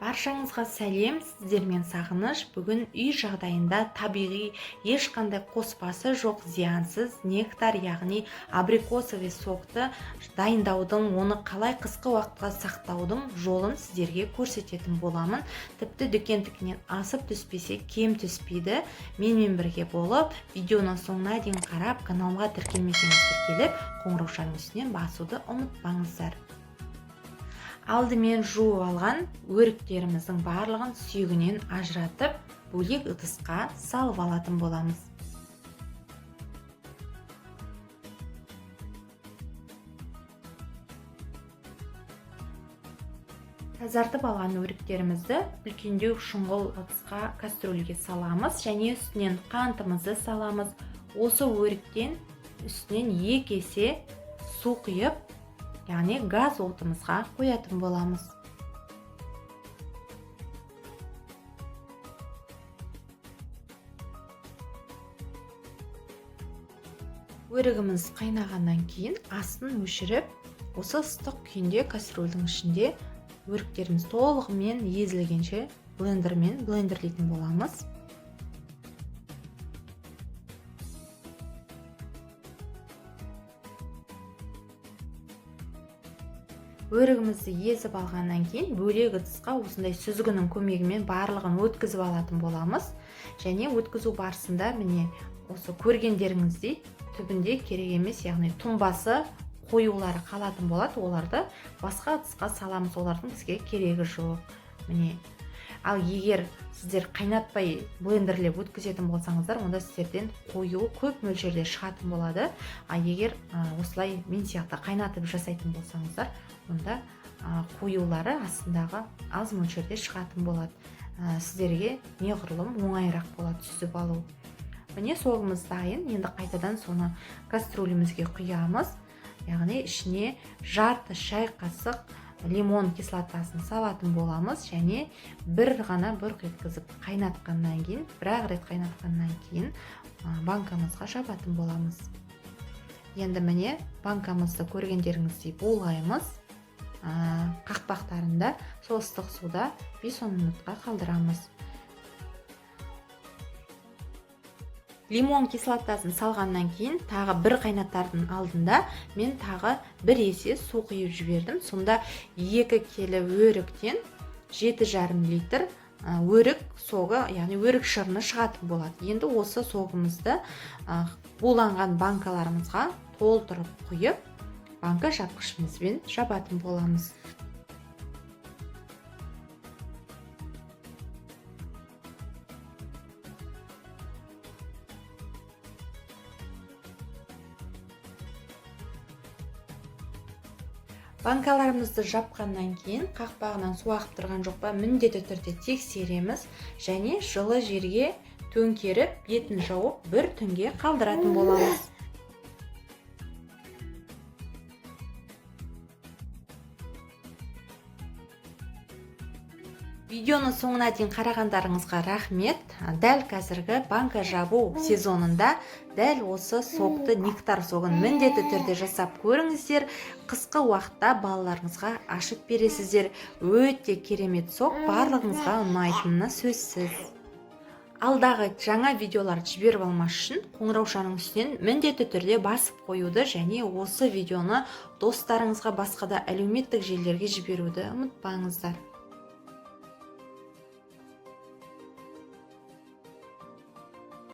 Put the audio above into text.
Баршаңызға сәлем, сіздермен Сағыныш. Бүгін үй жағдайында табиғи, ешқандай қоспасы жоқ, зиянсыз нектар, яғни абрикосовый сокты дайындаудың, оны қалай қысқы уақытқа сақтаудың жолын сіздерге көрсететін боламын. Тіпті дүкендікінен асып түспесе кем түспейді. Менімен бірге болып, видеоның соңына дейін қарап, каналға тіркелмесеңіз тіркеліп, қоңырау шарының үстінен басуды ұмытпаңыздар. Алдымен жуып алған өріктеріміздің барлығын сүйегінен ажыратып, бөлек ыдысқа салып алатын боламыз. Тазартып алған өріктерімізді үлкендеу шұңғыл ыдысқа, кастрөлге саламыз және үстінен қантымызды саламыз. Осы өріктен үстінен 2 есе су құйып, яғни газ отымызға қоятын боламыз. Өрігіміз қайнағаннан кейін астын өшіріп, осы ыстық күйінде кастрөлдің ішінде өріктеріміз толығымен езілгенше блендермен блендерлейтін боламыз. Өрігімізді езіп алғаннан кейін бөлек ыдысқа осындай сүзгінің көмегімен барлығын өткізіп алатын боламыз. Және өткізу барысында міне осы көргендеріңіздей түбінде керек емес, яғни тұнбасы қоюлары қалатын болады. Оларды басқа ыдысқа саламыз, олардың бізге керегі жоқ. Міне. Ал егер сіздер қайнатпай блендерлеп өткізетін болсаңыздар, онда сіздерден қою көп мөлшерде шығатын болады. А егер осылай мен сияқты қайнатып жасайтын болсаңыздар, онда қоюлары астындағы аз мөлшерде шығатын болады. Сіздерге неғұрлым оңайырақ болады сүзіп алу. Міне согымыз дайын. Енді қайтадан соны кастрөлімізге құямыз. Яғни ішіне жарты шай қасық лимон кислотасын салатын боламыз және бір бұрқ еткізіп қайнатқаннан кейін, бір-ақ рет қайнатқаннан кейін банкамызға жабатын боламыз. Енді міне банкамызды көргендеріңіздей булғаймыз. Қақпақтарында сол ыстық суда 5-10 минутқа қалдырамыз. Лимон кислотасын салғаннан кейін тағы бір қайнатардың алдында мен тағы 1 есе су құйып жібердім. Сонда 2 келі өріктен 7,5 литр өрік соғы, яғни өрік шырыны шығатын болады. Енді осы соғымызды буланған банкаларымызға толтырып құйып, банка жапқышымызбен жабатын боламыз. Банкаларымызды жапқаннан кейін қақпағынан су ағып тұрған жоқ па, міндетті түрде тексереміз және жылы жерге төңкеріп, бетін жауып, бір түнге қалдыратын боламыз. Видеоны соңына дейін қарағандарыңызға рахмет. Дәл қазіргі банка жабу сезонында дәл осы сокты, нектар согын міндетті түрде жасап көріңіздер. Қысқы уақытта балаларыңызға ашып бересіздер. Өте керемет сок, барлығыңызға ұнайтынына сөзсіз. Алдағы жаңа видеолар жіберіп алмас үшін қоңырау шарының үстінен міндетті түрде басып қоюды және осы видеоны достарыңызға, басқа да әлеуметтік желілерге жіберуді ұмытпаңыздар.